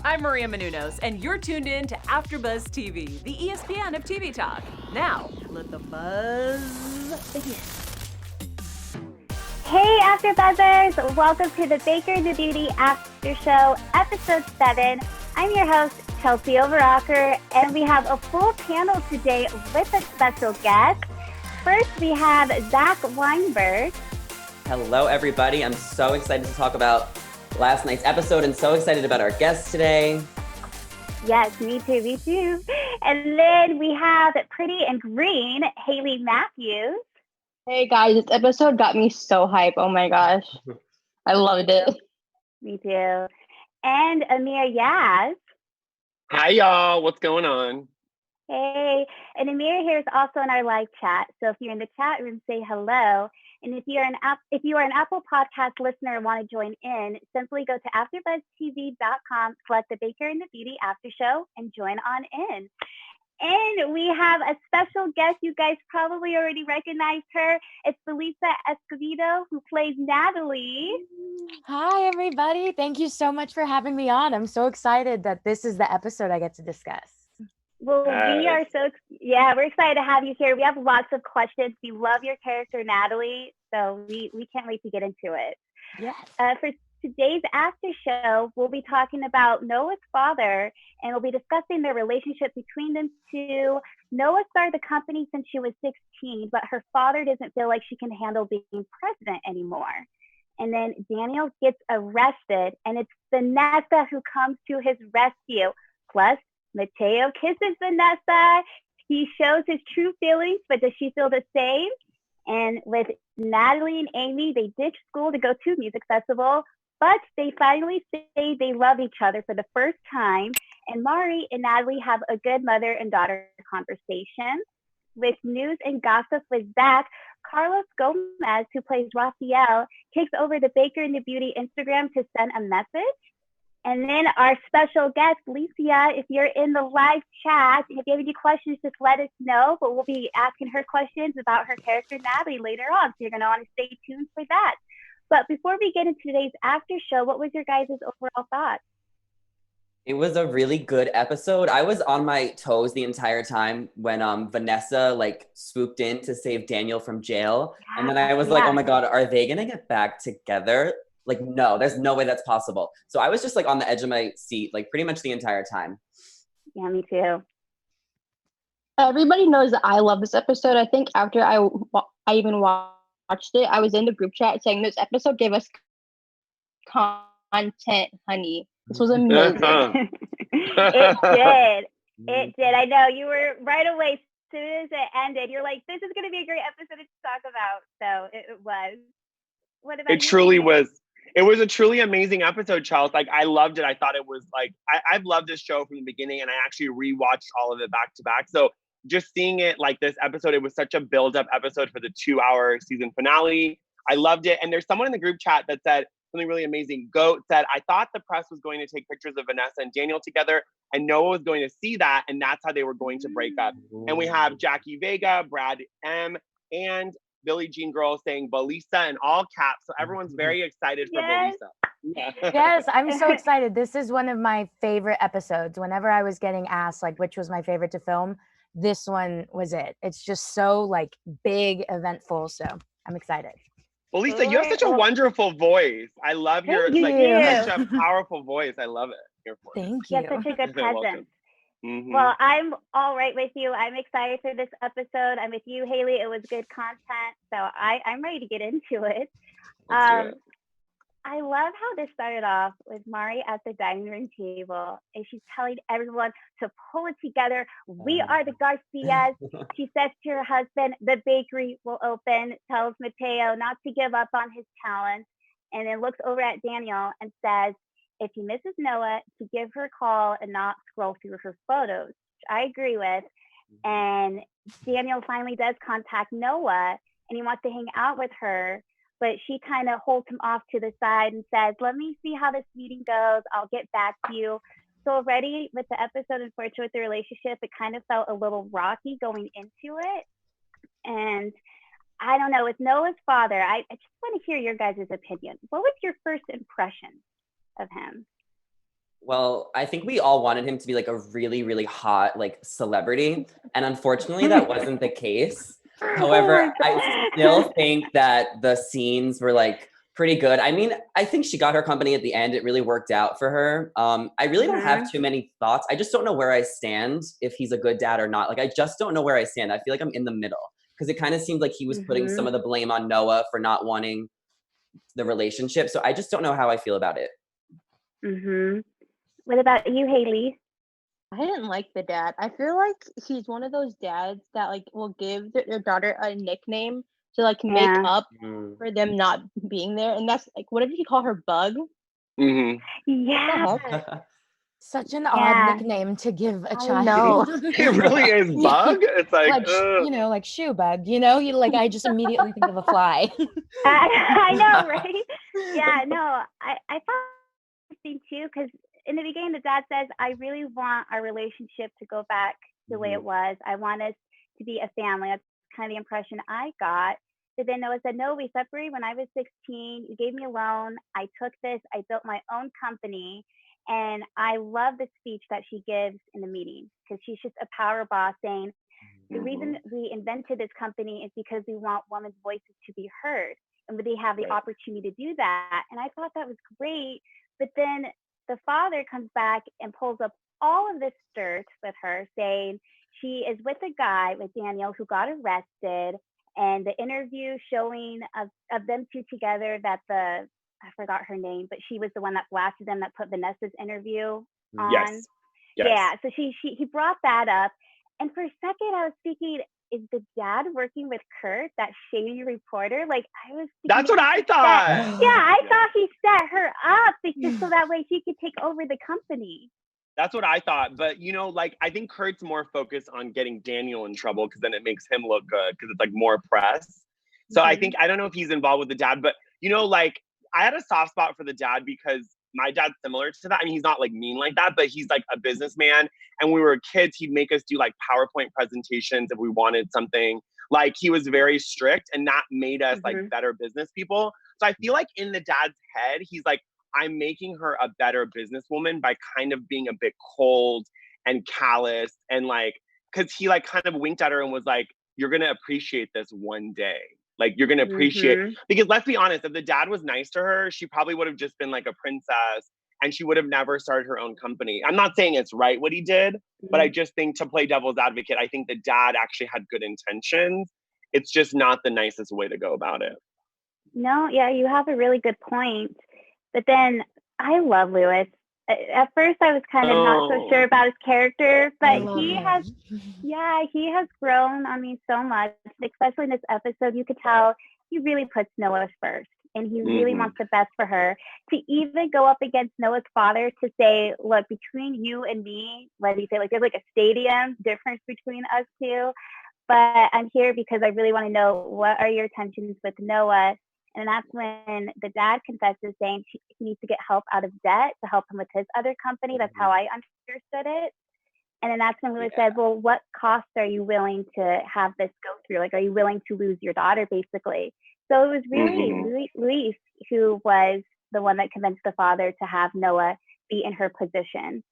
I'm Maria Menounos, and you're tuned in to AfterBuzz TV, the ESPN of TV talk. Now, let the buzz begin. Hey, AfterBuzzers! Welcome to the Baker and the Beauty After Show, Episode 7. I'm your host, Chelsea Overocker, and we have a full panel today with a special guest. First, we have Zach Weinberg. Hello, everybody. I'm so excited to talk about last night's episode and so excited about our guests today. Yes, me too. And then we have Pretty and Green, Haley Matthews. Hey guys, this episode got me so hype. Oh my gosh. I loved it. Me too. And Amir Yaz. Hi y'all, what's going on? Hey, and Amir here is also in our live chat. So if you're in the chat room, say hello. And if you are an Apple Podcast listener and want to join in, simply go to AfterBuzzTV.com, select the Baker and the Beauty After Show, and join on in. And we have a special guest. You guys probably already recognized her. It's Alisa Escobedo, who plays Natalie. Hi, everybody. Thank you so much for having me on. I'm so excited that this is the episode I get to discuss. Well, we're excited to have you here. We have lots of questions. We love your character, Natalie, so we can't wait to get into it. Yes. For today's after show, we'll be talking about Noah's father, and we'll be discussing the relationship between them two. Noah started the company since she was 16, but her father doesn't feel like she can handle being president anymore. And then Daniel gets arrested, and it's Vanessa who comes to his rescue. Plus, Matteo kisses Vanessa. He shows his true feelings, but does she feel the same? And with Natalie and Amy, they ditch school to go to a music festival, but they finally say they love each other for the first time. And Mari and Natalie have a good mother and daughter conversation. With news and gossip with Zach, Carlos Gomez, who plays Rafael, takes over the Baker and the Beauty Instagram to send a message. And then our special guest, Licia, if you're in the live chat, if you have any questions, just let us know. But we'll be asking her questions about her character, Natalie, later on. So you're going to want to stay tuned for that. But before we get into today's after show, what was your guys' overall thoughts? It was a really good episode. I was on my toes the entire time when Vanessa swooped in to save Daniel from jail. Yeah, and then I was like, oh my God, are they going to get back together? No, there's no way that's possible. So I was just on the edge of my seat, pretty much the entire time. Yeah, me too. Everybody knows that I love this episode. I think after I even watched it, I was in the group chat saying this episode gave us content, honey. This was amazing. It did. I know you were right away. As soon as it ended, you're like, this is going to be a great episode to talk about. So it was. What about it truly was. It was a truly amazing episode, Charles. I loved it. I thought it was I've loved this show from the beginning, and I actually rewatched all of it back to back. So just seeing it this episode, it was such a build-up episode for the 2-hour season finale. I loved it. And there's someone in the group chat that said something really amazing. Goat said, I thought the press was going to take pictures of Vanessa and Daniel together, and Noah was going to see that, and that's how they were going to break up. And we have Jackie Vega, Brad M, and Billie Jean Girl saying Belisa in all caps. So everyone's very excited for Belisa. Yeah. Yes, I'm so excited. This is one of my favorite episodes. Whenever I was getting asked which was my favorite to film, this one was it. It's just so big, eventful. So I'm excited. Belisa, you have such a wonderful voice. I love your you have such a powerful voice. I love it. Here for Thank you. You have such a good presence. Mm-hmm. Well, I'm all right with you. I'm excited for this episode. I'm with you, Haley. It was good content. So I'm ready to get into it. I love how this started off with Mari at the dining room table, and she's telling everyone to pull it together. We are the Garcias. She says to her husband, the bakery will open, tells Matteo not to give up on his talent, and then looks over at Daniel and says, if he misses Noah, to give her a call and not scroll through her photos, which I agree with. And Daniel finally does contact Noah, and he wants to hang out with her, but she kind of holds him off to the side and says, let me see how this meeting goes. I'll get back to you. So already with the episode, unfortunately, with the relationship, it kind of felt a little rocky going into it. And I don't know, with Noah's father, I just want to hear your guys' opinion. What was your first impression of him? Well, I think we all wanted him to be like a really, really hot like celebrity. And unfortunately, that wasn't the case. However, I still think that the scenes were like pretty good. I mean, I think she got her company at the end. It really worked out for her. I really don't have too many thoughts. I just don't know where I stand if he's a good dad or not. Like, I just don't know where I stand. I feel like I'm in the middle because it kind of seemed like he was putting some of the blame on Noah for not wanting the relationship. So I just don't know how I feel about it. What about you, Haley? I didn't like the dad. I feel like he's one of those dads that like will give their daughter a nickname to like make up for them not being there. And that's like, what did he call her? Bug? Yeah. Such an odd nickname to give a child. know. It really is Bug. It's like you know, like shoe bug. You know, you like I just immediately think of a fly. I know, right? Yeah, no, I thought interesting too, because in the beginning, the dad says, I really want our relationship to go back the way it was. I want us to be a family. That's kind of the impression I got. But then Noah said, no, we separated when I was 16. You gave me a loan. I took this. I built my own company. And I love the speech that she gives in the meeting because she's just a power boss saying, the reason we invented this company is because we want women's voices to be heard. And they have the opportunity to do that. And I thought that was great. But then the father comes back and pulls up all of this dirt with her, saying she is with a guy, with Daniel, who got arrested, and the interview showing of them two together that I forgot her name, but she was the one that blasted them, that put Vanessa's interview on. Yes. Yeah, so he brought that up. And for a second, I was thinking, is the dad working with Kurt, that shady reporter? Like, I was thinking, that's what I thought. I thought he set her up just so that way he could take over the company. That's what I thought. But, you know, like, I think Kurt's more focused on getting Daniel in trouble because then it makes him look good because it's like more press. So I think, I don't know if he's involved with the dad, but, you know, like, I had a soft spot for the dad because my dad's similar to that. I mean, he's not like mean like that, but he's like a businessman. And when we were kids, he'd make us do like PowerPoint presentations if we wanted something. Like, he was very strict, and that made us like better business people. So I feel like in the dad's head, he's like, I'm making her a better businesswoman by kind of being a bit cold and callous, and like, cause he like kind of winked at her and was like, you're going to appreciate this one day. Like, you're going to appreciate, because let's be honest, if the dad was nice to her, she probably would have just been like a princess and she would have never started her own company. I'm not saying it's right what he did, but I just think, to play devil's advocate, I think the dad actually had good intentions. It's just not the nicest way to go about it. No, yeah, you have a really good point. But then I love Lewis. At first, I was kind of not so sure about his character, but he has grown on me so much, especially in this episode. You could tell he really puts Noah first, and he really wants the best for her. To even go up against Noah's father to say, look, between you and me, what do you say? Like, there's like a stadium difference between us two, but I'm here because I really want to know, what are your intentions with Noah? And that's when the dad confesses, saying he needs to get help out of debt to help him with his other company. That's how I understood it. And then that's when Lewis said, well, what costs are you willing to have this go through? Like, are you willing to lose your daughter, basically? So it was really Luis who was the one that convinced the father to have Noah be in her position.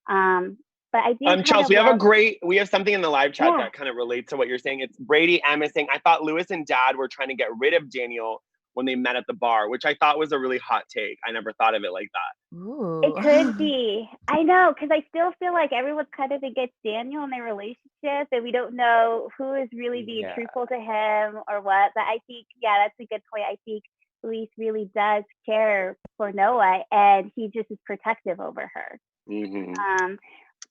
But I do Charles, we have something in the live chat that kind of relates to what you're saying. It's Brady M is saying, I thought Lewis and dad were trying to get rid of Daniel when they met at the bar, which I thought was a really hot take. I never thought of it like that. Ooh. It could be. I know, because I still feel like everyone's kind of against Daniel and their relationship, and we don't know who is really being truthful to him or what. But I think, that's a good point. I think Luis really does care for Noah, and he just is protective over her.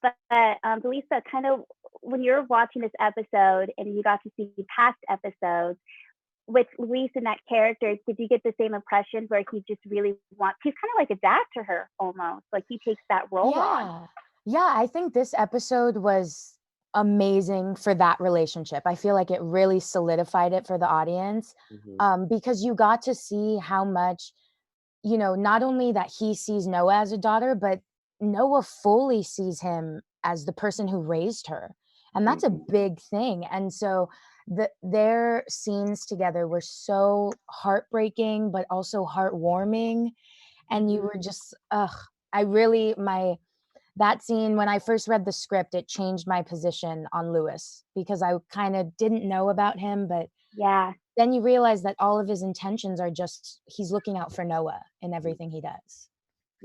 But Lisa, kind of when you're watching this episode and you got to see past episodes, with Luis and that character, did you get the same impression where he just really wants, he's kind of like a dad to her almost, like he takes that role on? Yeah, I think this episode was amazing for that relationship. I feel like it really solidified it for the audience, because you got to see how much, you know, not only that he sees Noah as a daughter, but Noah fully sees him as the person who raised her. And that's a big thing. And so their scenes together were so heartbreaking, but also heartwarming. And you were just, that scene, when I first read the script, it changed my position on Louis, because I kind of didn't know about him, but then you realize that all of his intentions are just, he's looking out for Noah in everything he does.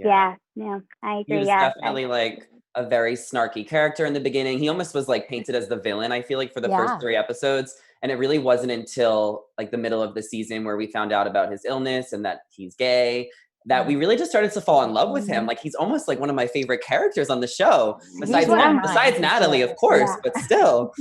I agree. He was definitely like a very snarky character in the beginning. He almost was like painted as the villain, I feel like, for the first 3 episodes. And it really wasn't until like the middle of the season where we found out about his illness and that he's gay that we really just started to fall in love with him. Like, he's almost like one of my favorite characters on the show, besides Natalie, of course, but still.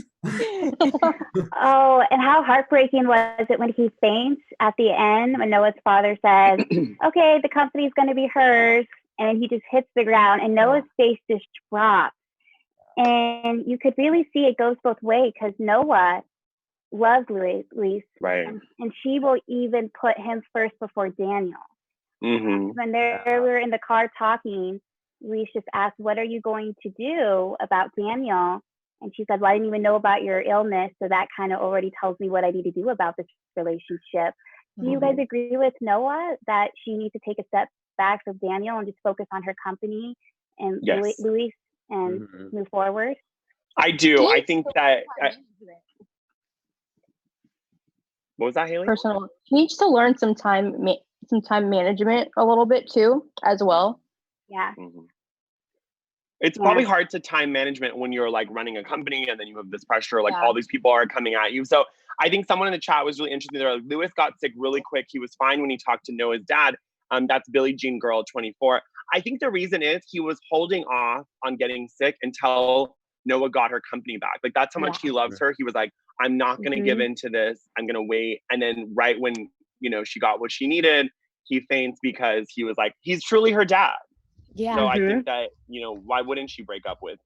Oh, and how heartbreaking was it when he faints at the end, when Noah's father says, okay, the company's going to be hers, and he just hits the ground, and Noah's face just drops. And you could really see it goes both ways, because Noah loves Luis, right? And she will even put him first before Daniel. When we were in the car talking, Luis just asked, what are you going to do about Daniel? And she said, well, I didn't even know about your illness, so that kind of already tells me what I need to do about this relationship. Do you guys agree with Noah that she needs to take a step back from Daniel and just focus on her company and Luis and move forward? I do. I think that... what was that, Haley? Personal. She needs to learn some time management a little bit too, as well. It's probably hard to time management when you're like running a company and then you have this pressure, like all these people are coming at you. So I think someone in the chat was really interesting. They're like, Louis got sick really quick. He was fine when he talked to Noah's dad. That's Billie Jean Girl 24. I think the reason is he was holding off on getting sick until Noah got her company back. Like, that's how much he loves her. He was like, I'm not going to give in to this. I'm going to wait. And then right when, she got what she needed, he faints because he was like, he's truly her dad. So I think that, why wouldn't she break up with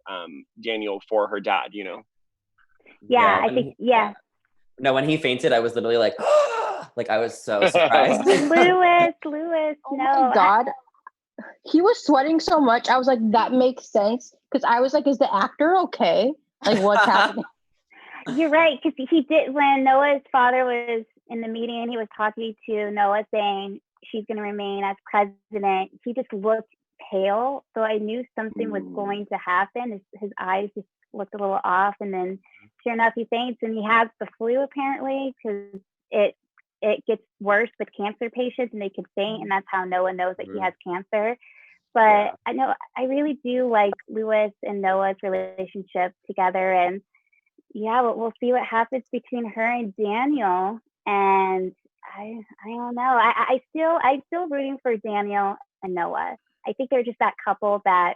Daniel for her dad, I think. No, when he fainted, I was literally like, like, I was so surprised. Louis, oh my God. He was sweating so much. I was like, that makes sense. Because I was like, is the actor okay? Like, what's happening? You're right. Because he did, when Noah's father was in the meeting and he was talking to Noah saying she's going to remain as president, he just looked pale. So I knew something was going to happen. His eyes just looked a little off. And then sure enough, he faints, and he has the flu apparently, because it gets worse with cancer patients and they can faint. And that's how Noah knows that he has cancer. But I really do like Louis and Noah's relationship together. And we'll see what happens between her and Daniel. And I don't know. I'm still rooting for Daniel and Noah. I think they're just that couple that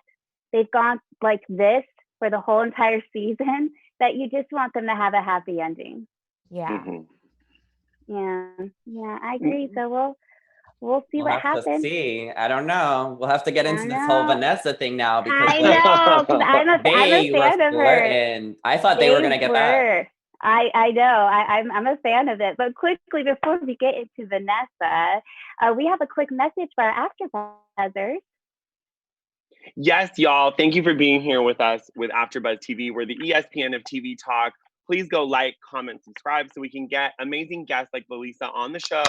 they've gone like this for the whole entire season that you just want them to have a happy ending. Yeah, I agree. So we'll see what happens. See, I don't know. We'll have to get into this whole Vanessa thing now, because I know, because I'm a fan of her. I thought they were gonna get back. I know. I'm a fan of it. But quickly, before we get into Vanessa, we have a quick message for our AfterBuzzers. Yes, y'all. Thank you for being here with us with AfterBuzz TV. We're the ESPN of TV talk. Please go like, comment, subscribe so we can get amazing guests like Alisa on the show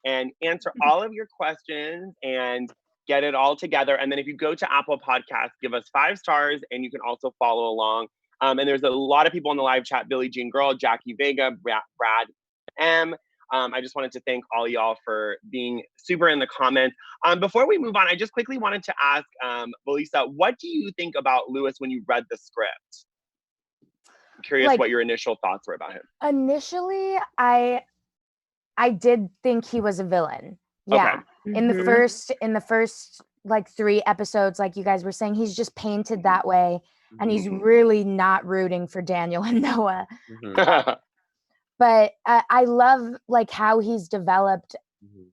and answer all of your questions and get it all together. And then if you go to Apple Podcasts, give us 5 stars, and you can also follow along. And there's a lot of people in the live chat: Billie Jean Girl, Jackie Vega, Brad M. I just wanted to thank all y'all for being super in the comments. Before we move on, I just quickly wanted to ask Alisa, what do you think about Louis when you read the script? I'm curious what your initial thoughts were about him. Initially, I did think he was a villain. Yeah. Okay. In the first like 3 episodes, like you guys were saying, he's just painted that way, and he's really not rooting for Daniel and Noah. But I love like how he's developed,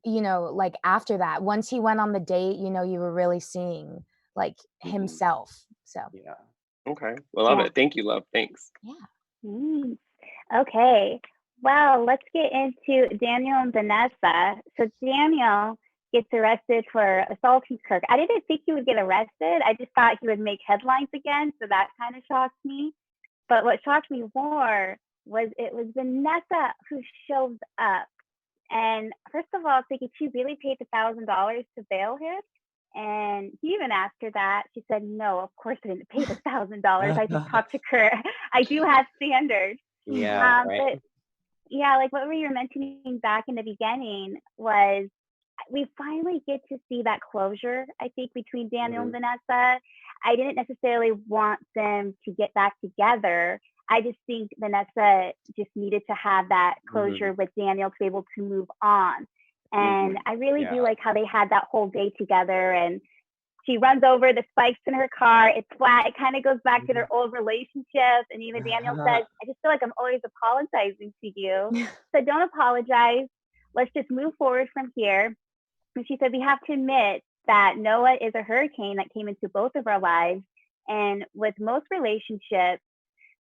like after that. Once he went on the date, you were really seeing like himself. So okay, we love it. Thank you, love. Thanks. Okay, well, let's get into Daniel and Vanessa. So Daniel gets arrested for assaulting Kirk. I didn't think he would get arrested. I just thought he would make headlines again, so that kind of shocked me. But what shocked me more was it was Vanessa who shows up. And first of all, I was thinking she really paid $1,000 to bail him. And he even asked her that. She said, no, of course I didn't pay the $1,000. I just talked to Kurt. I do have standards. Yeah, right. But yeah, like what we were mentioning back in the beginning was we finally get to see that closure, I think, between Daniel and Vanessa. I didn't necessarily want them to get back together. I just think Vanessa just needed to have that closure with Daniel to be able to move on. And I really do like how they had that whole day together, and she runs over the spikes in her car. It's flat. It kind of goes back to their old relationship. And even Daniel says, I just feel like I'm always apologizing to you. So don't apologize. Let's just move forward from here. And she said, we have to admit that Noah is a hurricane that came into both of our lives. And with most relationships,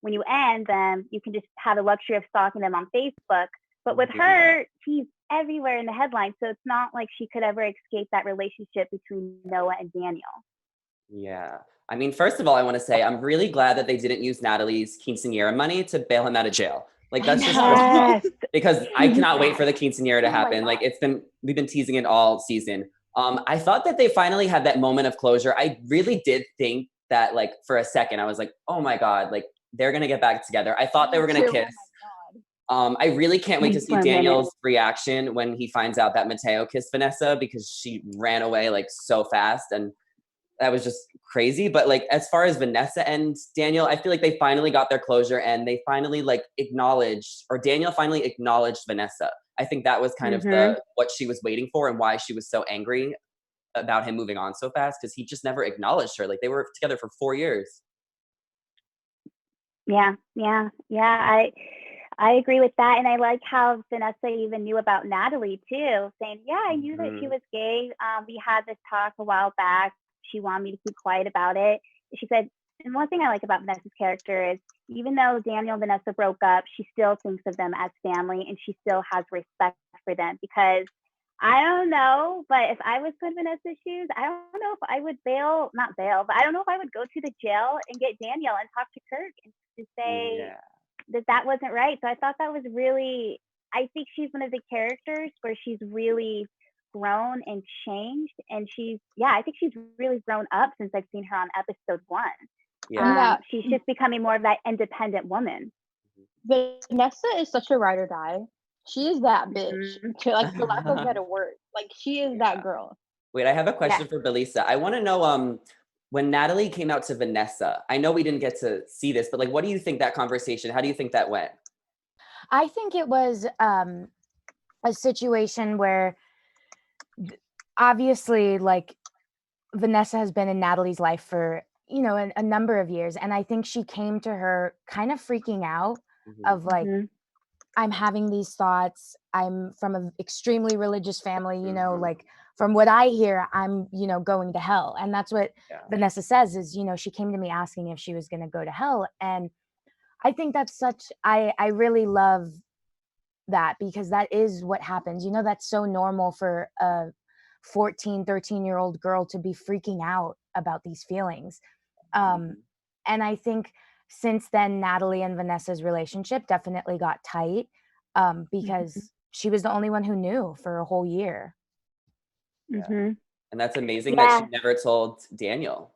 when you end them, you can just have the luxury of stalking them on Facebook. But with her, he's everywhere in the headlines. So it's not like she could ever escape that relationship between Noah and Daniel. Yeah. I mean, first of all, I want to say I'm really glad that they didn't use Natalie's quinceañera money to bail him out of jail. Like that's just because I cannot wait for the quinceañera to happen. Like we've been teasing it all season. I thought that they finally had that moment of closure. I really did think that, like, for a second, I was like, oh my God, like they're going to get back together. I thought they were going to kiss. I really can't wait to see Daniel's reaction when he finds out that Matteo kissed Vanessa, because she ran away like so fast, and that was just crazy. But like, as far as Vanessa and Daniel, I feel like they finally got their closure, and they finally like acknowledged, or Daniel finally acknowledged Vanessa. I think that was kind of what she was waiting for, and why she was so angry about him moving on so fast, because he just never acknowledged her. Like they were together for 4 years. Yeah. I agree with that. And I like how Vanessa even knew about Natalie too, saying, yeah, I knew that she was gay. We had this talk a while back. She wanted me to keep quiet about it. She said, and one thing I like about Vanessa's character is, even though Daniel and Vanessa broke up, she still thinks of them as family, and she still has respect for them. Because I don't know, but if I was in Vanessa's shoes, I don't know if I would not bail, but I don't know if I would go to the jail and get Daniel and talk to Kirk and to say that wasn't right. So I thought that was really, I think she's one of the characters where she's really grown and changed. And I think she's really grown up since I've seen her on episode 1. She's just becoming more of that independent woman. Vanessa is such a ride or die. She is that bitch. To, like, for lack of a better word. Like, she is that girl. Wait, I have a question for Belisa. I want to know, when Natalie came out to Vanessa, I know we didn't get to see this, but like, what do you think that conversation, how do you think that went? I think it was a situation where obviously, like, Vanessa has been in Natalie's life for, you know, a number of years. And I think she came to her kind of freaking out of like, I'm having these thoughts. I'm from an extremely religious family, you know, like from what I hear, I'm, you know, going to hell. And that's what Vanessa says is, you know, she came to me asking if she was going to go to hell. And I think that's I really love that, because that is what happens. You know, that's so normal for a 14, 13-year-old girl to be freaking out about these feelings. And I think since then, Natalie and Vanessa's relationship definitely got tight, because she was the only one who knew for a whole year. And that's amazing that she never told Daniel.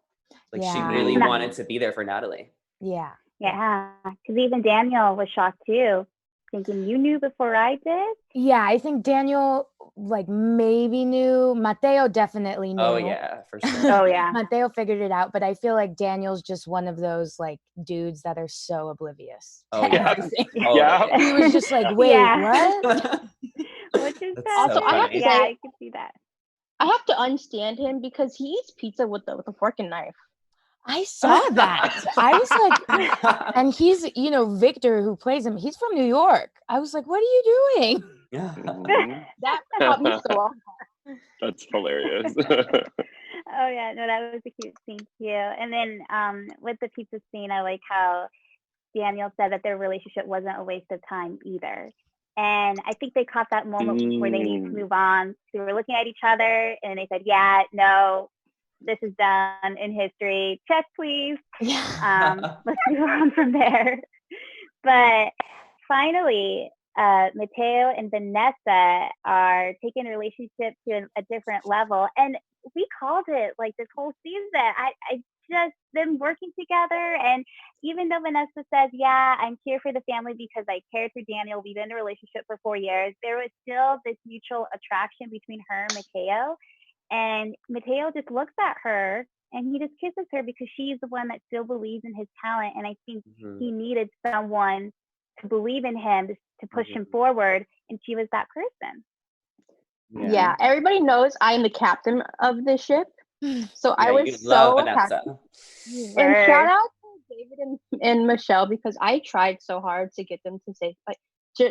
Like she really wanted to be there for Natalie. Yeah, because even Daniel was shocked too, thinking, you knew before I did? Yeah, I think Daniel like maybe knew. Matteo definitely knew. Oh yeah, for sure. Matteo figured it out, but I feel like Daniel's just one of those like dudes that are so oblivious to everything. He was just like, wait, what? Which is also, I have to say, I can see that. I have to understand him because he eats pizza with a fork and knife. I saw that. I was like, and he's, you know, Victor, who plays him, he's from New York. I was like, what are you doing? That caught me so off. That's hilarious. Oh yeah, no, that was a cute scene too. And then with the pizza scene, I like how Daniel said that their relationship wasn't a waste of time either. And I think they caught that moment where they needed to move on. They were looking at each other and they said, yeah, no, this is done in history. Check, please. Let's move on from there. But finally, Matteo and Vanessa are taking the relationship to a different level. And we called it like this whole season. I just them working together, and even though Vanessa says, "Yeah, I'm here for the family because I cared for Daniel. We've been in a relationship for 4 years." There was still this mutual attraction between her and Matteo, and Matteo just looks at her and he just kisses her because she's the one that still believes in his talent. And I think he needed someone to believe in him to push him forward, and she was that person. Yeah, everybody knows I am the captain of this ship. So I was so happy. And shout out to David and Michelle, because I tried so hard to get them to say like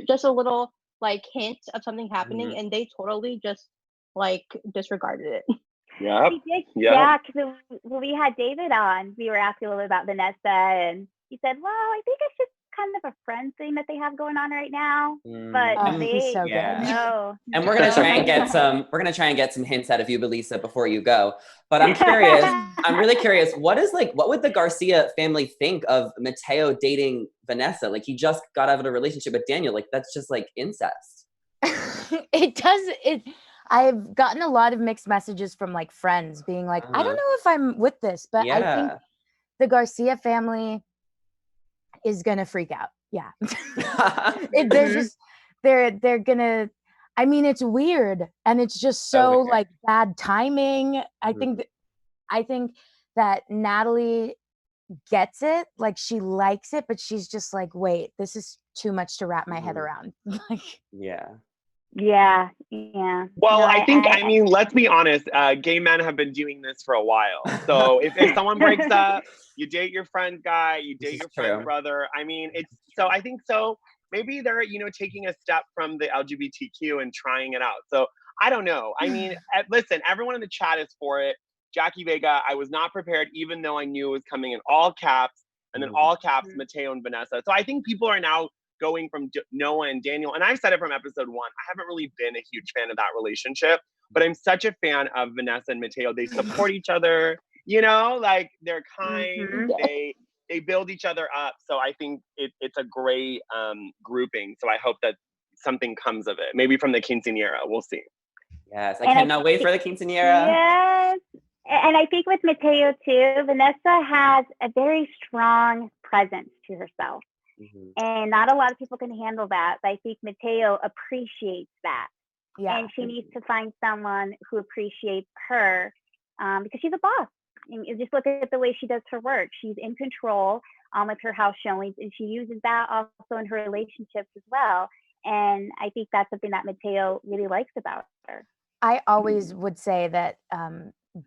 just a little like hint of something happening, and they totally just like disregarded it. Yep. Yeah, because when we had David on, we were asking a little bit about Vanessa, and he said, "Well, I think it's just kind of a friend thing that they have going on right now." But he's so good. No. And we're gonna try and get some. We're gonna try and get some hints out of you, Belisa, before you go. But I'm curious. I'm really curious. What would the Garcia family think of Matteo dating Vanessa? Like, he just got out of a relationship with Daniel. Like, that's just like incest. I've gotten a lot of mixed messages from like friends being like, I don't know if I'm with this, but I think the Garcia family is gonna freak out. Yeah. They're gonna, I mean, it's weird and it's just so like bad timing. I think that Natalie gets it, like she likes it, but she's just like, wait, this is too much to wrap my head around. Like, Yeah. Well, no, I mean, let's be honest. Gay men have been doing this for a while. So if someone breaks up, you date your friend guy, you date your friend brother. I mean, I think so. Maybe they're, taking a step from the LGBTQ and trying it out. So I don't know. I mean, listen, everyone in the chat is for it. Jackie Vega, I was not prepared, even though I knew it was coming in all caps, and then all caps, Matteo and Vanessa. So I think people are now going from Noah and Daniel, and I've said it from episode 1, I haven't really been a huge fan of that relationship, but I'm such a fan of Vanessa and Matteo. They support each other, like they're kind, they build each other up. So I think it's a great grouping. So I hope that something comes of it, maybe from the quinceañera. We'll see. Yes, I cannot wait for the quinceañera. Yes. And I think with Matteo too, Vanessa has a very strong presence to herself. And not a lot of people can handle that. But I think Matteo appreciates that. Yeah. And she needs to find someone who appreciates her because she's a boss. And you just look at the way she does her work. She's in control with her house showings, and she uses that also in her relationships as well. And I think that's something that Matteo really likes about her. I always would say that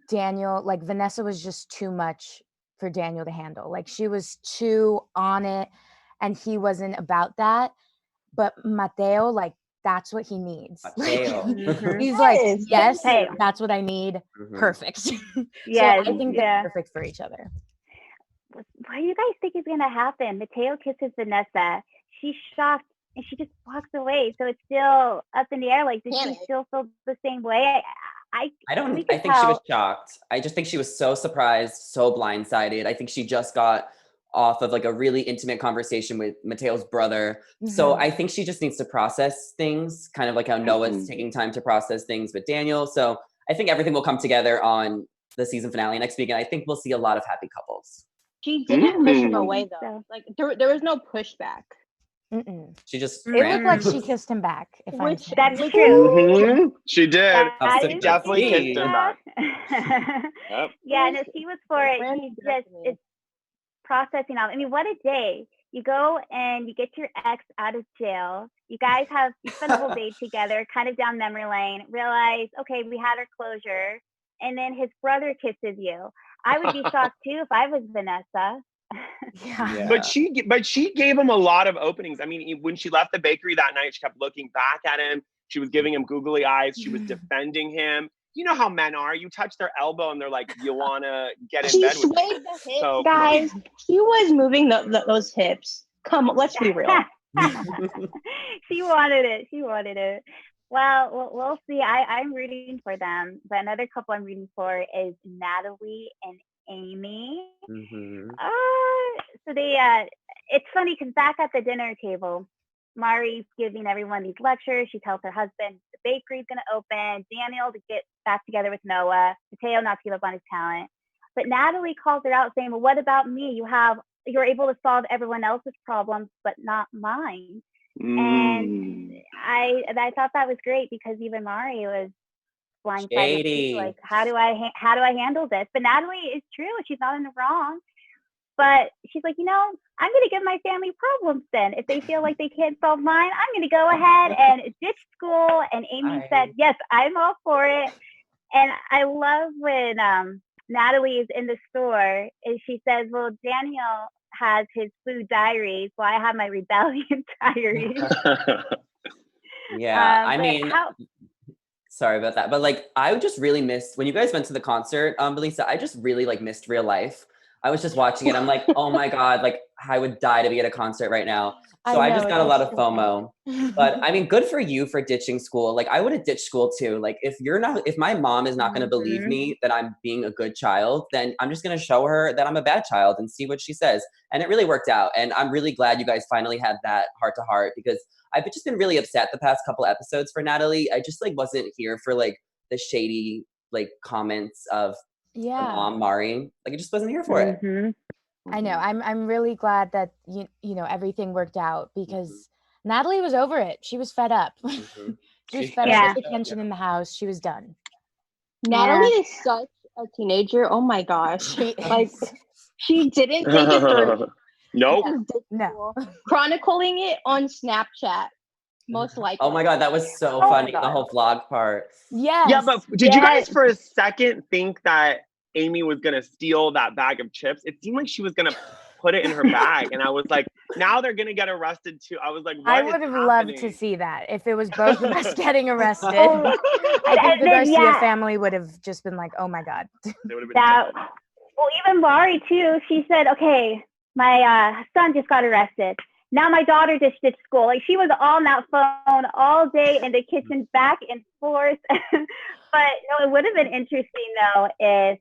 Daniel, like Vanessa was just too much for Daniel to handle. Like she was too on it. And he wasn't about that. But Matteo, like, that's what he needs. He's like, yes, that's what I need. Perfect. Yes, so I think they're perfect for each other. What do you guys think is going to happen? Matteo kisses Vanessa. She's shocked and she just walks away. So it's still up in the air. Like, does she still feel the same way? I think she was shocked. I just think she was so surprised, so blindsided. I think she just got off of like a really intimate conversation with Matteo's brother. So I think she just needs to process things, kind of like how Noah's taking time to process things with Daniel. So I think everything will come together on the season finale next week. And I think we'll see a lot of happy couples. She didn't push him away though. Like there was no pushback. She just it looked like she kissed him back. That's true. She did. She definitely kissed him back. Yeah, no, she was for it. It's processing all. I mean, what a day. You go and you get your ex out of jail. You guys you spend a whole day together, kind of down memory lane, realize, okay, we had our closure. And then his brother kisses you. I would be shocked too if I was Vanessa. Yeah. But she gave him a lot of openings. I mean, when she left the bakery that night, she kept looking back at him. She was giving him googly eyes. She was defending him. You know how men are. You touch their elbow and they're like, you want to get in bed with me. She swayed the hips, guys. She was moving those hips. Come on, let's be real. She wanted it. Well, we'll see. I'm rooting for them. But another couple I'm rooting for is Natalie and Amy. So it's funny because back at the dinner table, Mari's giving everyone these lectures. She tells her husband to bakery's going to open, Daniel to get back together with Noah, Matteo not to give up on his talent. But Natalie calls her out saying, well, what about me? You're able to solve everyone else's problems, but not mine. And I thought that was great because even Mari was blindsided. Like, how do I handle this? But Natalie is true. She's not in the wrong. But she's like, I'm going to give my family problems then. If they feel like they can't solve mine, I'm going to go ahead and ditch school. And Amy said, yes, I'm all for it. And I love when Natalie is in the store and she says, well, Daniel has his food diaries, while I have my rebellion diaries. Sorry about that. But like, I just really missed, when you guys went to the concert, Alisa, I just really like missed real life. I was just watching it. I'm like, oh my God, like I would die to be at a concert right now. So I just got a lot of FOMO. But I mean, good for you for ditching school. Like I would have ditched school too. Like if my mom is not going to believe me that I'm being a good child, then I'm just going to show her that I'm a bad child and see what she says. And it really worked out. And I'm really glad you guys finally had that heart to heart, because I've just been really upset the past couple episodes for Natalie. I just like wasn't here for like the shady like comments of the mom, Mari. Like I just wasn't here for it. I know. I'm really glad that you know everything worked out, because Natalie was over it. She was fed up. She was fed up with the tension in the house. She was done. Natalie is such a teenager. Oh my gosh. She didn't take it through. Nope. No. Chronicling it on Snapchat, most likely. Oh my God, that was so funny. The whole vlog part. Yes. Yeah, but did you guys for a second think that Amy was gonna steal that bag of chips? It seemed like she was gonna put it in her bag, and I was like, now they're gonna get arrested too. I was like, what I would have loved to see that if it was both of us getting arrested. I think the Garcia family would have just been like, oh my God. They would have been well, even Mari too. She said, okay, my son just got arrested. Now my daughter just ditched school. Like she was on that phone all day in the kitchen, back and forth. But no, it would have been interesting though if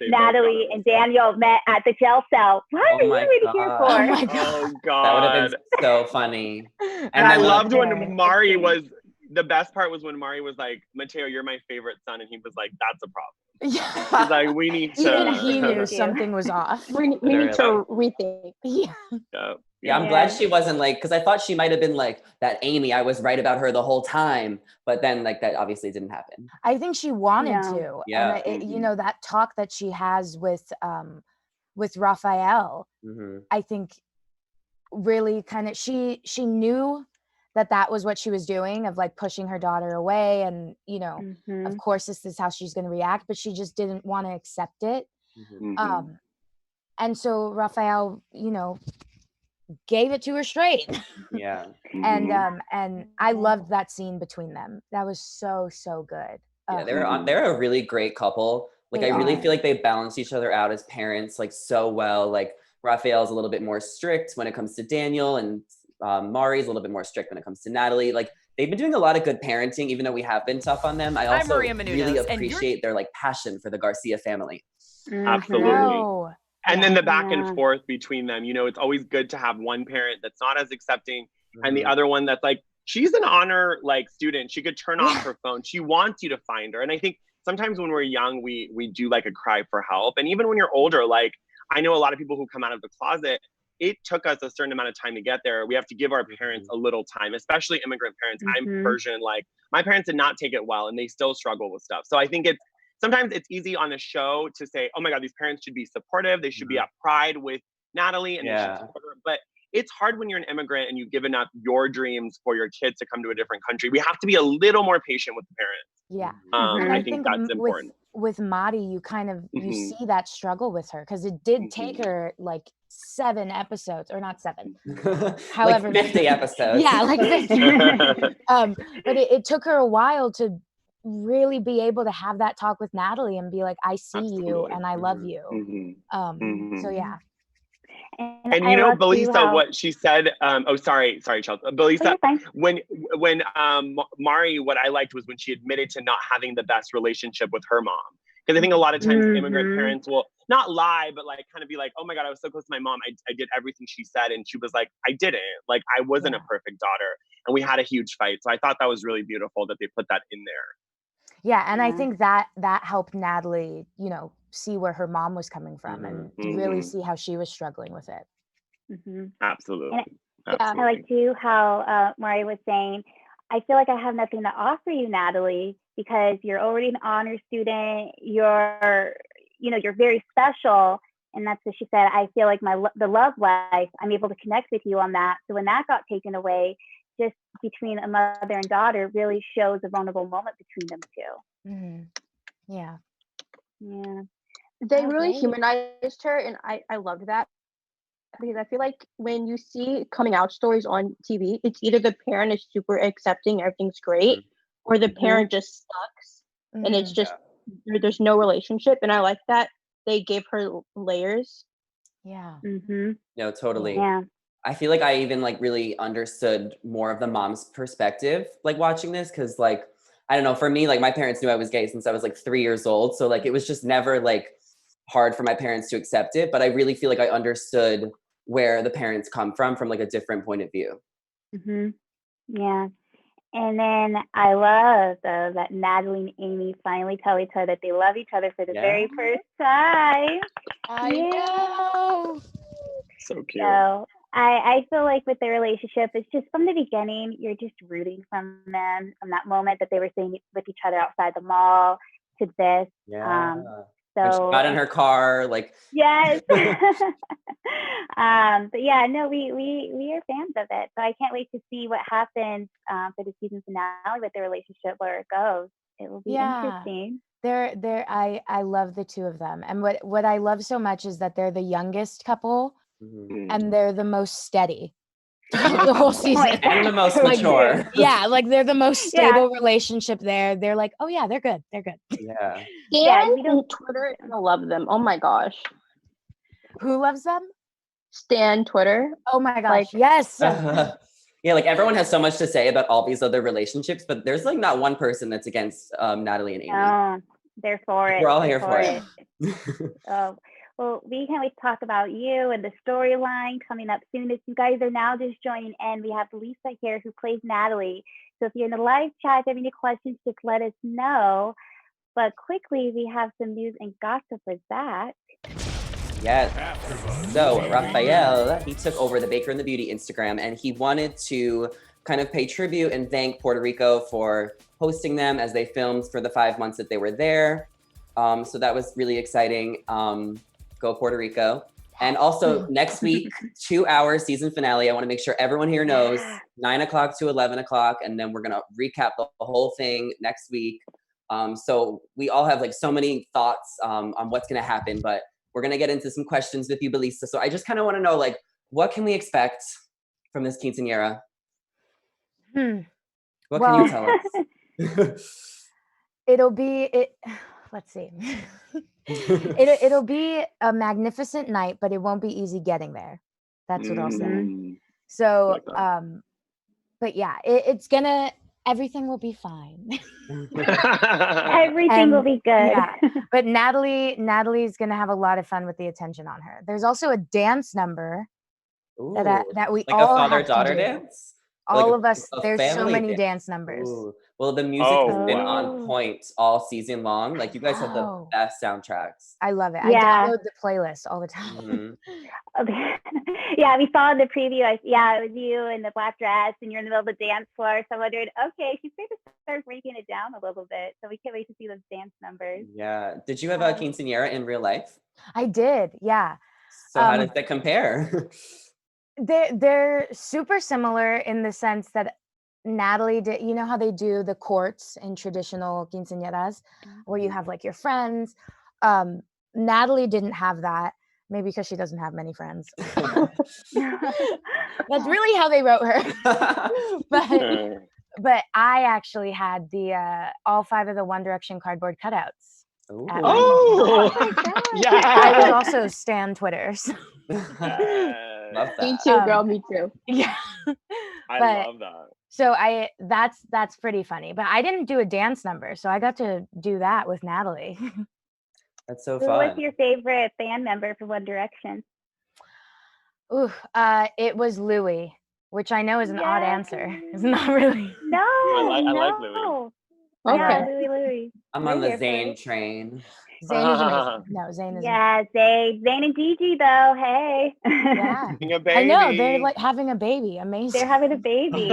Natalie and Daniel met at the jail cell. What are you really here for? Oh my God. Oh God. That would have been so funny. And I loved when Mari was, the best part was when Mari was like, Matteo, you're my favorite son. And he was like, that's a problem. Yeah. He's like, we need to. Even he knew something was off. We need to rethink. Yeah, I'm glad she wasn't like, because I thought she might have been like that Amy. I was right about her the whole time, but then like that obviously didn't happen. I think she wanted to. Yeah. And you know, that talk that she has with Raphael, I think really kind of she knew that was what she was doing, of like pushing her daughter away, and you know, of course this is how she's going to react, but she just didn't want to accept it. And so Raphael, you know, gave it to her straight. And I loved that scene between them. That was so good. Yeah, they're a really great couple. Like I really feel like they balance each other out as parents like so well. Like Raphael's a little bit more strict when it comes to Daniel, and Mari's a little bit more strict when it comes to Natalie. Like they've been doing a lot of good parenting, even though we have been tough on them. I also Maria Menounos, really appreciate their like passion for the Garcia family. Absolutely. And then the back and forth between them, you know, it's always good to have one parent that's not as accepting and the other one that's like, she's an honor like student. She could turn off her phone. She wants you to find her. And I think sometimes when we're young, we do like a cry for help. And even when you're older, like I know a lot of people who come out of the closet, it took us a certain amount of time to get there. We have to give our parents a little time, especially immigrant parents. I'm Persian. Like my parents did not take it well and they still struggle with stuff. So I think sometimes it's easy on a show to say, oh my God, these parents should be supportive. They should be at Pride with Natalie and they should support her. But it's hard when you're an immigrant and you've given up your dreams for your kids to come to a different country. We have to be a little more patient with the parents. Yeah. I think that's important. With Madi, you kind of, you see that struggle with her, because it did take her like 7 episodes, or not 7. However, like 50 episodes. Yeah, like 50. But it took her a while to really be able to have that talk with Natalie and be like, I see you and I love you. So yeah. And you know, Belisa, what she said, sorry, Chelsea. Belisa, when Mari, what I liked was when she admitted to not having the best relationship with her mom. Because I think a lot of times immigrant parents will not lie, but like kind of be like, oh my God, I was so close to my mom. I did everything she said. And she was like, I didn't. Like, I wasn't a perfect daughter. And we had a huge fight. So I thought that was really beautiful that they put that in there. Yeah, and I think that helped Natalie, you know, see where her mom was coming from and really see how she was struggling with it. Absolutely. I like too how Maria was saying, I feel like I have nothing to offer you, Natalie, because you're already an honor student. You're very special. And that's what she said. I feel like the love life, I'm able to connect with you on that. So when that got taken away, just between a mother and daughter really shows a vulnerable moment between them two. Yeah. They really humanized her, and I loved that, because I feel like when you see coming out stories on TV, it's either the parent is super accepting, everything's great, or the parent just sucks, and it's just there's no relationship. And I like that they gave her layers. Yeah. No, totally. Yeah. I feel like I even like really understood more of the mom's perspective, like watching this. Cause like, I don't know, for me, like my parents knew I was gay since I was like 3 years old. So like, it was just never like hard for my parents to accept it. But I really feel like I understood where the parents come from like a different point of view. Yeah. And then I love though that Natalie and Amy finally tell each other that they love each other for the very first time. I know. So cute. So I feel like with their relationship, it's just from the beginning, you're just rooting from them from that moment that they were staying with each other outside the mall to this. When she got in her car, like yes. But yeah, no, we are fans of it. So I can't wait to see what happens for the season finale with their relationship, where it goes. It will be interesting. I love the two of them. And what I love so much is that they're the youngest couple and they're the most steady the whole season. And the most mature. Like they're the most stable relationship there. They're like, oh yeah, they're good. They're good. Yeah. Stan on Twitter, I love them. Oh my gosh. Who loves them? Stan Twitter. Oh my gosh. Yes. Yeah, like everyone has so much to say about all these other relationships, but there's like not one person that's against Natalie and Amy. Oh, they're for it. We're all here for it. Oh, well, we can't wait to talk about you and the storyline coming up soon. If you guys are now just joining in, we have Lisa here who plays Natalie. So if you're in the live chat, if you have any questions, just let us know. But quickly, we have some news and gossip with that. Yes. So Rafael, he took over the Baker and the Beauty Instagram, and he wanted to kind of pay tribute and thank Puerto Rico for hosting them as they filmed for the 5 months that they were there. So that was really exciting. Go Puerto Rico. And also next week, 2-hour season finale. I want to make sure everyone here knows 9 o'clock to 11 o'clock. And then we're going to recap the whole thing next week. So we all have like so many thoughts on what's going to happen, but we're going to get into some questions with you, Belisa. So I just kind of want to know, like, what can we expect from this quinceañera? What can you tell us? Let's see. It'll be a magnificent night, but it won't be easy getting there. That's what I'll say. So, but yeah, everything will be fine. Everything will be good. Yeah. But Natalie's gonna have a lot of fun with the attention on her. There's also a dance number that we like all a father-daughter have to do. dance. All like of us. There's so many dance numbers. Ooh. Well, the music has been on point all season long. Like you guys have the best soundtracks. I love it. Yeah. I download the playlist all the time. Yeah, we saw in the preview. It was you in the black dress, and you're in the middle of the dance floor. So I wondered, okay, she's going to start breaking it down a little bit. So we can't wait to see those dance numbers. Yeah. Did you have a quinceañera in real life? I did. Yeah. So how does that compare? They're super similar in the sense that Natalie did, you know how they do the courts in traditional quinceañeras where you have like your friends. Natalie didn't have that, maybe because she doesn't have many friends. That's really how they wrote her. But I actually had the all 5 of the One Direction cardboard cutouts. Oh my God. Yeah. I was also Stan Twitters. Love that. Me too, girl. Me too. Yeah. I love that. So that's pretty funny. But I didn't do a dance number, so I got to do that with Natalie. That's so Who fun. was your favorite band member for One Direction? Ooh, it was Louis, which I know is an odd answer. Yes. It's not really. No, I like no. Louis. Yeah, Okay. Louis. I'm We're on the here for Zayn it. train. Zayn is amazing. No, Zayn is Yeah, Zayn and Gigi though. Hey. Yeah. Being a I know, they're baby. like having a baby. Amazing. They're having a baby.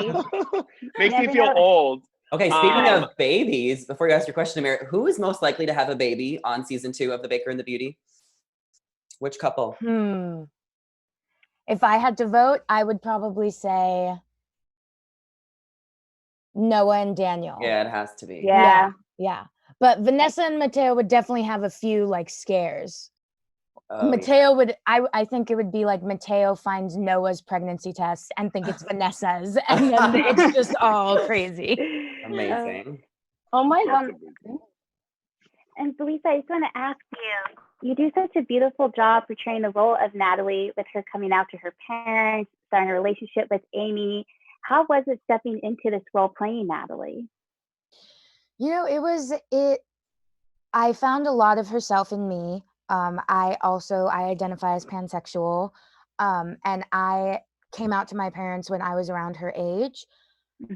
Makes me Never feel know. old. Okay, speaking Yeah. of babies, before you ask your question, Amir, who is most likely to have a baby on season 2 of The Baker and the Beauty? Which couple? If I had to vote, I would probably say Noah and Daniel. Yeah, it has to be. Yeah. But Vanessa and Matteo would definitely have a few like scares. Oh, Matteo would, I think it would be like Matteo finds Noah's pregnancy test and think it's Vanessa's, and then it's just all crazy. Amazing. Oh my god. And Lisa, I just want to ask you do such a beautiful job portraying the role of Natalie with her coming out to her parents, starting a relationship with Amy. How was it stepping into this role playing Natalie? You know, I found a lot of herself in me. I identify as pansexual, and I came out to my parents when I was around her age.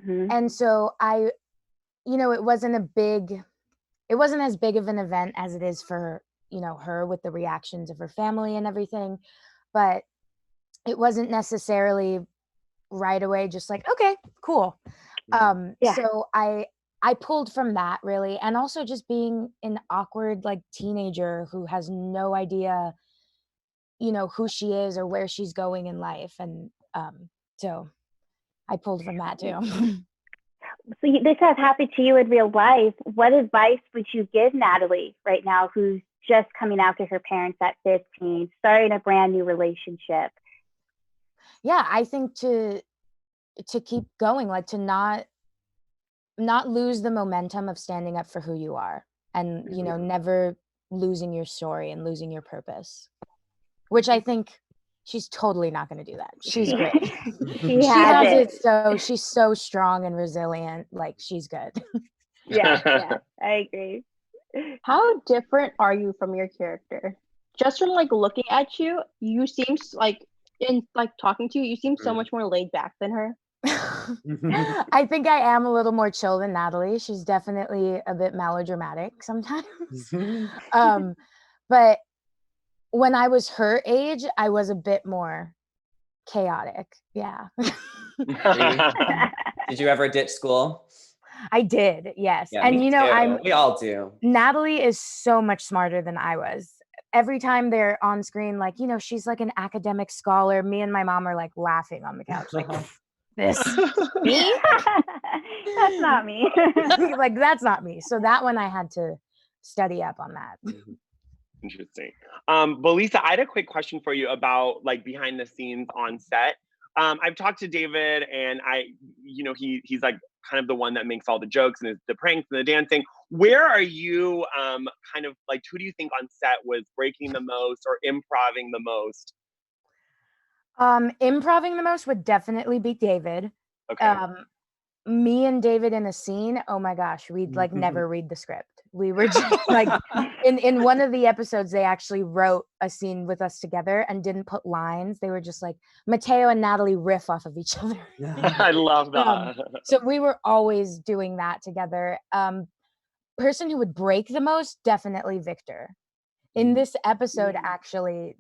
And so it wasn't as big of an event as it is for, her with the reactions of her family and everything, but it wasn't necessarily right away just like, okay, cool. So I pulled from that really, and also just being an awkward like teenager who has no idea, who she is or where she's going in life, and so I pulled from that too. So this has happened to you in real life. What advice would you give Natalie right now, who's just coming out to her parents at 15, starting a brand new relationship? Yeah, I think to keep going, like to not lose the momentum of standing up for who you are, and never losing your story and losing your purpose, which I think she's totally not going to do that. She's great. She has it. So she's so strong and resilient. Like, she's good. Yeah, I agree. How different are you from your character? Just from like looking at you, you seem like in like talking to you, you seem so much more laid back than her. I think I am a little more chill than Natalie. She's definitely a bit melodramatic sometimes. But when I was her age, I was a bit more chaotic. Yeah. Did you ever ditch school? I did, yes. Yeah, and me too. We all do. Natalie is so much smarter than I was. Every time they're on screen, like, she's like an academic scholar. Me and my mom are like laughing on the couch, like, this me? That's not me. Like, that's not me. So that one I had to study up on that. Interesting. But Lisa, I had a quick question for you about like behind the scenes on set. I've talked to David, and he's like kind of the one that makes all the jokes and the pranks and the dancing. Where are you kind of like, who do you think on set was breaking the most or improving the most? Improving the most would definitely be David. Okay. Me and David in a scene, oh my gosh, we'd like never read the script. We were just like, in one of the episodes, they actually wrote a scene with us together and didn't put lines. They were just like, Matteo and Natalie riff off of each other. I love that. So we were always doing that together. Person who would break the most, definitely Victor. In this episode, actually,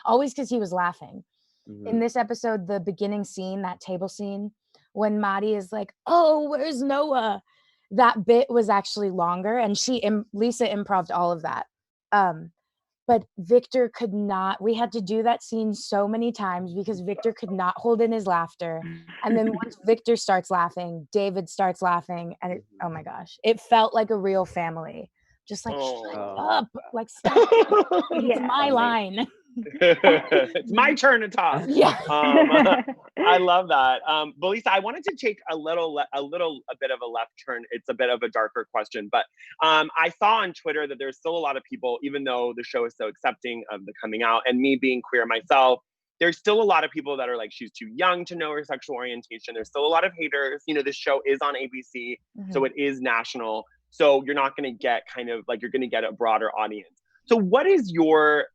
always because he was laughing. In this episode, the beginning scene, that table scene, when Maddie is like, oh, where's Noah? That bit was actually longer, and Lisa improv'd all of that. But Victor could not, we had to do that scene so many times because Victor could not hold in his laughter. And then once Victor starts laughing, David starts laughing, and oh my gosh, it felt like a real family. Just like, shut up, like, stop. It's my line. It's my turn to talk. Yeah. I love that. But Lisa, I wanted to take a bit of a left turn. It's a bit of a darker question, but I saw on Twitter that there's still a lot of people, even though the show is so accepting of the coming out, and me being queer myself, there's still a lot of people that are like, she's too young to know her sexual orientation. There's still a lot of haters. This show is on ABC, so it is national. So you're not going to get kind of like, you're going to get a broader audience. So what is your,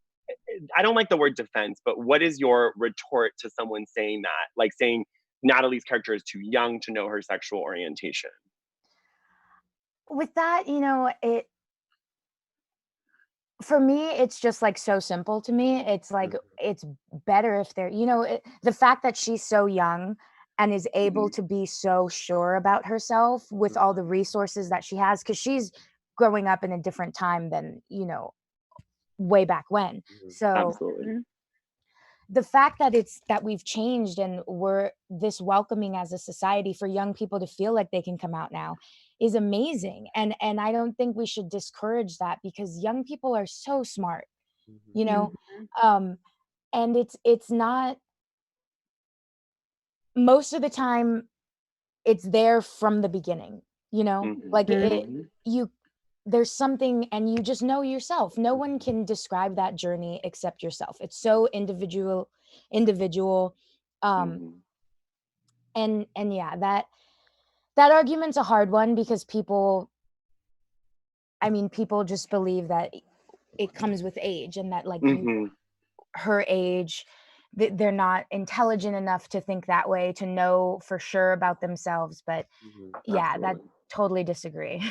I don't like the word defense, but what is your retort to someone saying that? Like saying Natalie's character is too young to know her sexual orientation. With that, for me, it's just like so simple to me. It's like, it's better if they're, the fact that she's so young and is able to be so sure about herself with all the resources that she has, because she's growing up in a different time than, way back when. So Absolutely. the fact that we've changed and we're this welcoming as a society for young people to feel like they can come out now is amazing. And I don't think we should discourage that, because young people are so smart, and it's not, most of the time it's there from the beginning, like there's something, and you just know yourself. No one can describe that journey except yourself. It's so individual. And yeah, that argument's a hard one, because people just believe that it comes with age, and that like her age, they're not intelligent enough to think that way, to know for sure about themselves. But yeah, that totally disagree.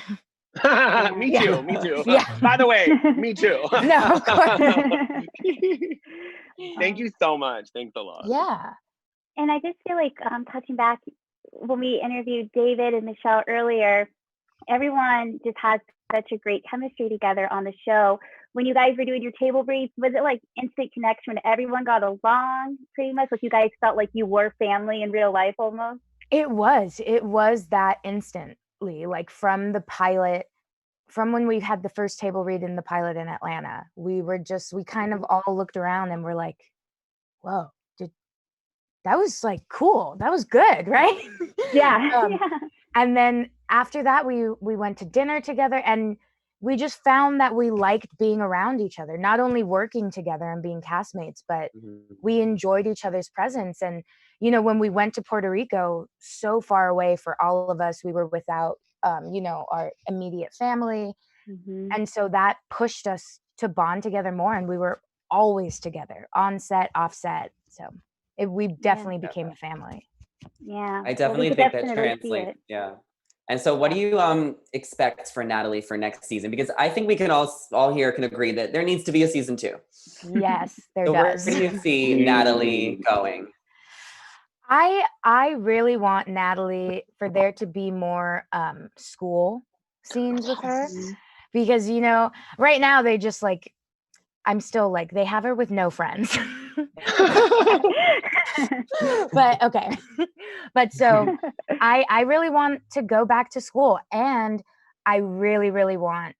Me too. Yeah. By the way, me too. No, of course. Thank you so much. Thanks a lot. Yeah. And I just feel like touching back, when we interviewed David and Michelle earlier, everyone just has such a great chemistry together on the show. When you guys were doing your table reads, was it like instant connection when everyone got along pretty much? Like you guys felt like you were family in real life almost? It was that instantly, like from the pilot, from when we had the first table read in the pilot in Atlanta, we kind of all looked around and were like, whoa, that was like cool. That was good, right? Yeah. And then after that, we went to dinner together, and we just found that we liked being around each other, not only working together and being castmates, but we enjoyed each other's presence. And, when we went to Puerto Rico, so far away for all of us, we were without, our immediate family. And so that pushed us to bond together more. And we were always together, on set, off set. So we definitely became a family. Yeah. I definitely think that translates. Yeah. And so what do you expect for Natalie for next season? Because I think we can all here can agree that there needs to be a season 2. Yes, there so does. Where do you see Natalie going? I really want Natalie for there to be more school scenes with her, because right now they just like, I'm still like, they have her with no friends. But okay. But so I really want to go back to school, and I really, really want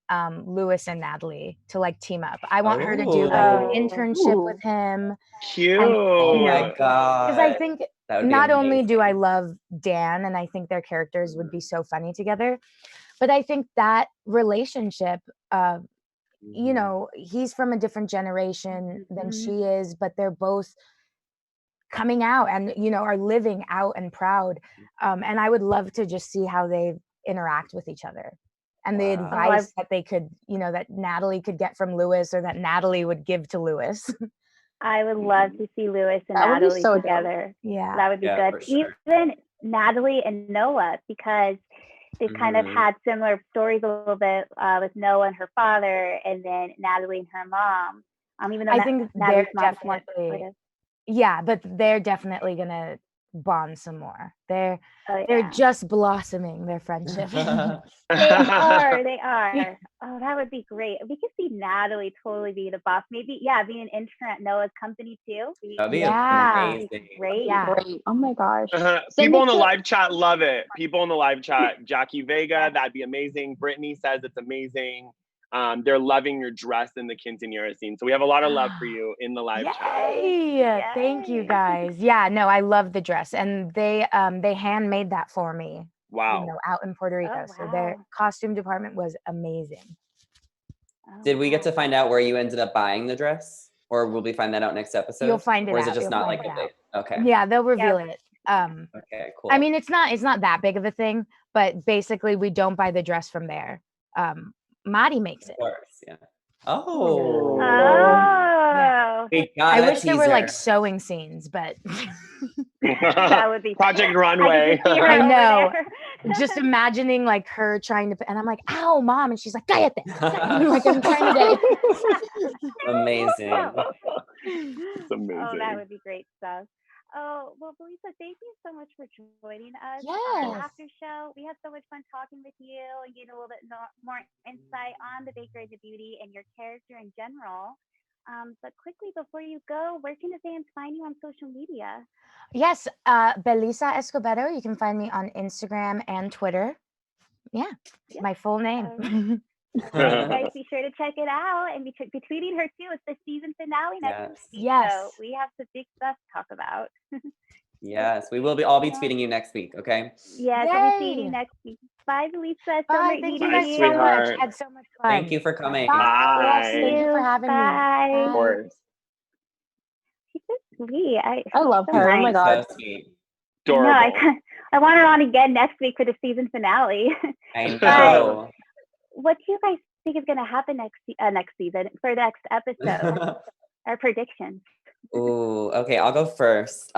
Lewis and Natalie to like team up. I want her to do like an internship with him. Cute. And, oh my God. Because I think not only do I love Dan, and I think their characters would be so funny together, but I think that relationship, he's from a different generation than she is, but they're both coming out and, are living out and proud. And I would love to just see how they interact with each other, and the advice that they could, that Natalie could get from Lewis, or that Natalie would give to Lewis. I would love to see Lewis and Natalie together. Yeah. That would be good. Sure. Even Natalie and Noah, because they've kind of had similar stories a little bit with Noah and her father, and then Natalie and her mom. Even though I think they're definitely, but they're definitely gonna bond some more. They're just blossoming their friendship. They are. Oh, that would be great. We could see Natalie totally be the boss. Maybe, be an intern at Noah's company too. That'd be amazing. Great. Yeah. Great. Oh my gosh. People in the live chat love it. People in the live chat, Jackie Vega, that'd be amazing. Brittany says it's amazing. They're loving your dress in the quinceañera scene. So we have a lot of love for you in the live chat. Yay! Thank you guys. Yeah, no, I love the dress, and they handmade that for me. Wow. Out in Puerto Rico. So their costume department was amazing. Did we get to find out where you ended up buying the dress, or will we find that out next episode? You'll find it out. Or is it just not like okay? Yeah, they'll reveal it. Okay, cool. I mean, it's not that big of a thing, but basically we don't buy the dress from there. Madi makes Of it. course, yeah. Oh. Oh, We got I a wish there were like teaser. sewing scenes, but that would be Project I Runway. could just see her I over know. there. Just imagining like her trying to, and I'm like, ow, mom. And she's like, cállate. Like, I'm trying to. Amazing. It's amazing. Oh, that would be great stuff. Oh, well, Lisa, thank you so much for joining us on the Yes. after show. We had so much fun talking with you and getting a little bit more insight on the Baker and the Beauty and your character in general. But quickly before you go, where can the fans find you on social media? Yes, Alisa Escobedo. You can find me on Instagram and Twitter. Yeah, Yeah. my full name. Guys, be sure to check it out and be tweeting her too. It's the season finale next week. Yes. So we have some big stuff to talk about. Yes, we will all be tweeting you next week, okay? Yes, I'll be seeing you Yay. next week. Bye, Lisa. So Bye. great Thank you meeting guys you. so much. sweetheart. I had so much fun. Thank you for coming. Bye. Yes, Bye. thank you for having Bye. me. Of course. She's so sweet. I love so her. Oh my nice. god. So sweet. Adorable. I want her on again next week for the season finale. I But know. what do you guys think is going to happen next season for the next episode? Our predictions. Ooh, okay, I'll go first.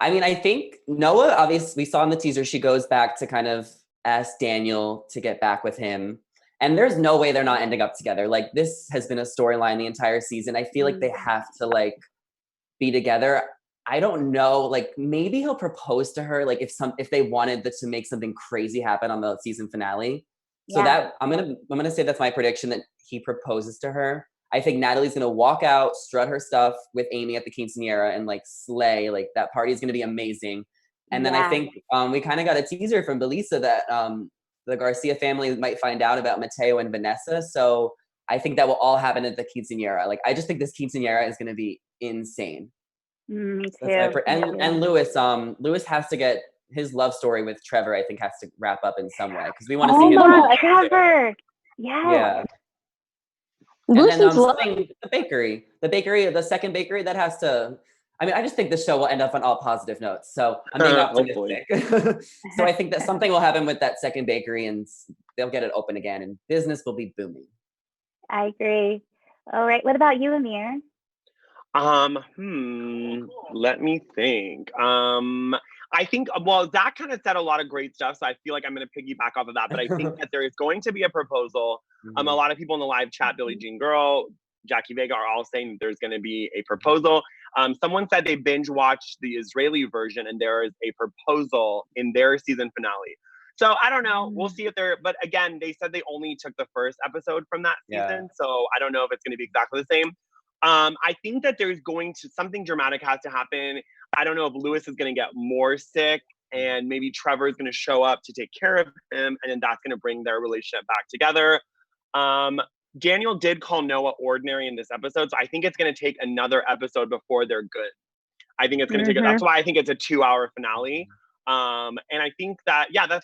I mean, I think Noah, obviously, we saw in the teaser, she goes back to kind of ask Daniel to get back with him. And there's no way they're not ending up together. Like, this has been a storyline the entire season. I feel like they have to, like, be together. I don't know, like, maybe he'll propose to her, like, if they wanted to make something crazy happen on the season finale. So that, I'm gonna say that's my prediction, that he proposes to her. I think Natalie's gonna walk out, strut her stuff with Amy at the quinceanera and like slay. Like that party's gonna be amazing. And then I think we kind of got a teaser from Belisa that the Garcia family might find out about Matteo and Vanessa. So I think that will all happen at the quinceanera. Like I just think this quinceanera is gonna be insane. Me So too. and Lewis has to get his love story with Trevor. I think has to wrap up in some way because we want to see him. Trevor. Yes. Yeah. And then the bakery, the second bakery that has to, I mean, I just think this show will end up on all positive notes. So I'm being optimistic. So I think that something will happen with that second bakery and they'll get it open again and business will be booming. I agree. All right. What about you, Amir? Let me think. I think, well, Zach kind of said a lot of great stuff, so I feel like I'm going to piggyback off of that, but I think that there is going to be a proposal. A lot of people in the live chat, Billie Jean Girl, Jackie Vega, are all saying that there's going to be a proposal. Someone said they binge watched the Israeli version and there is a proposal in their season finale. So I don't know. We'll see if but again, they said they only took the first episode from that season, so I don't know if it's going to be exactly the same. I think that there's something dramatic has to happen. I don't know if Lewis is going to get more sick and maybe Trevor is going to show up to take care of him and then that's going to bring their relationship back together. Daniel did call Noah ordinary in this episode, so I think it's going to take another episode before they're good. I think it's going to take that's why I think it's a 2-hour finale. And I think that, I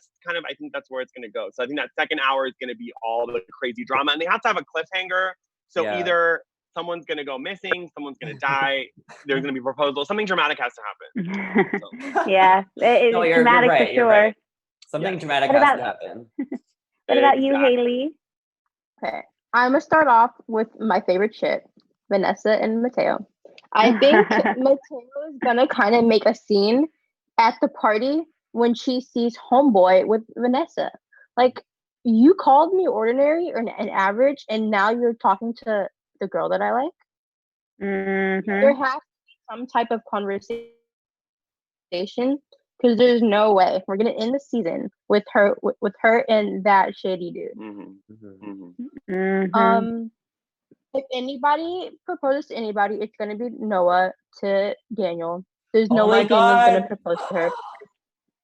think that's where it's going to go. So I think that second hour is going to be all the crazy drama and they have to have a cliffhanger. So either someone's going to go missing, someone's going to die, there's going to be a proposal, something dramatic has to happen. So. It's dramatic for sure. Right. Something dramatic has to happen. What about you, Haley? Okay, I'm going to start off with my favorite shit, Vanessa and Matteo. I think Matteo is going to kind of make a scene at the party when she sees Homeboy with Vanessa. Like, you called me ordinary or an average, and now you're talking to the girl that I like. There has to be some type of conversation because there's no way we're gonna end the season with her and that shitty dude. If anybody proposes to anybody, it's gonna be Noah to Daniel. There's no way Daniel's gonna propose to her.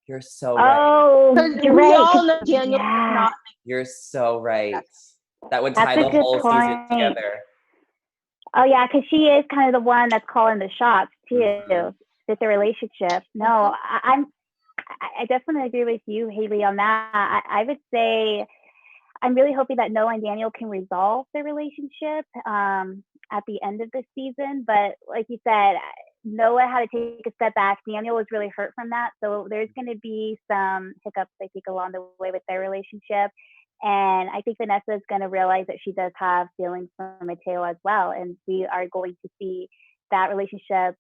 You're so right. Because we all know Daniel is not. You're so right. That would tie the whole season together. Oh yeah, because she is kind of the one that's calling the shots too with the relationship. No, I definitely agree with you, Haley, on that. I would say I'm really hoping that Noah and Daniel can resolve their relationship at the end of the season. But like you said, Noah had to take a step back. Daniel was really hurt from that. So there's going to be some hiccups, I think, along the way with their relationship. And I think Vanessa is going to realize that she does have feelings for Matteo as well. And we are going to see that relationship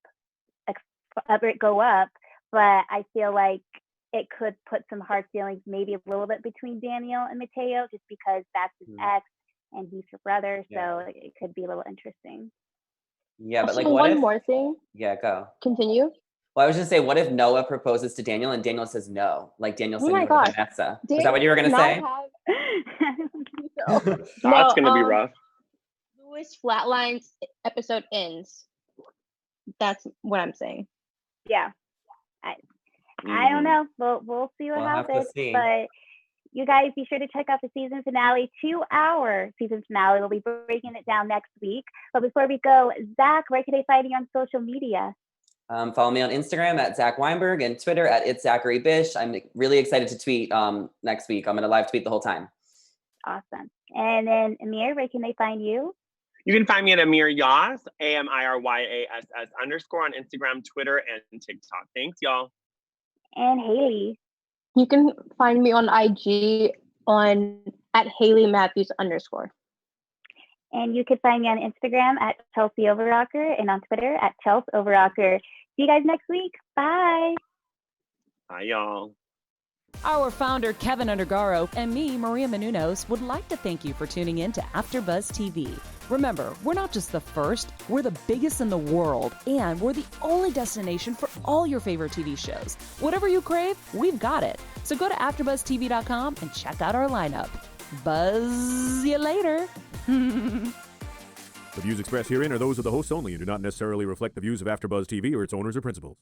go up. But I feel like it could put some hard feelings, maybe a little bit between Daniel and Matteo, just because that's his ex and he's her brother. So it could be a little interesting. Yeah, but like, also, what one if? more thing. Yeah, go. Continue. Well, I was just say, what if Noah proposes to Daniel and Daniel says no? Like Daniel said Oh my no to gosh. Vanessa. Is that what you were gonna Not say? That's gonna be rough. Louis flatlines episode ends. That's what I'm saying. Yeah. I don't know. We'll see what happens. But you guys be sure to check out the season finale, 2-hour season finale. We'll be breaking it down next week. But before we go, Zach, where can they find you on social media? Follow me on Instagram at Zach Weinberg and Twitter at It's Zachary Bish. I'm really excited to tweet next week. I'm going to live tweet the whole time. Awesome. And then Amir, where can they find you? You can find me at Amir Yas, AMIRYASS _ on Instagram, Twitter, and TikTok. Thanks, y'all. And Haley. You can find me on IG at Haley Matthews _ And you can find me on Instagram at Chelsea Overrocker and on Twitter at Chelsea Overrocker. See you guys next week. Bye. Bye, y'all. Our founder, Keven Undergaro, and me, Maria Menounos, would like to thank you for tuning in to AfterBuzz TV. Remember, we're not just the first, we're the biggest in the world, and we're the only destination for all your favorite TV shows. Whatever you crave, we've got it. So go to AfterBuzzTV.com and check out our lineup. Buzz you later. The views expressed herein are those of the hosts only and do not necessarily reflect the views of AfterBuzz TV or its owners or principals.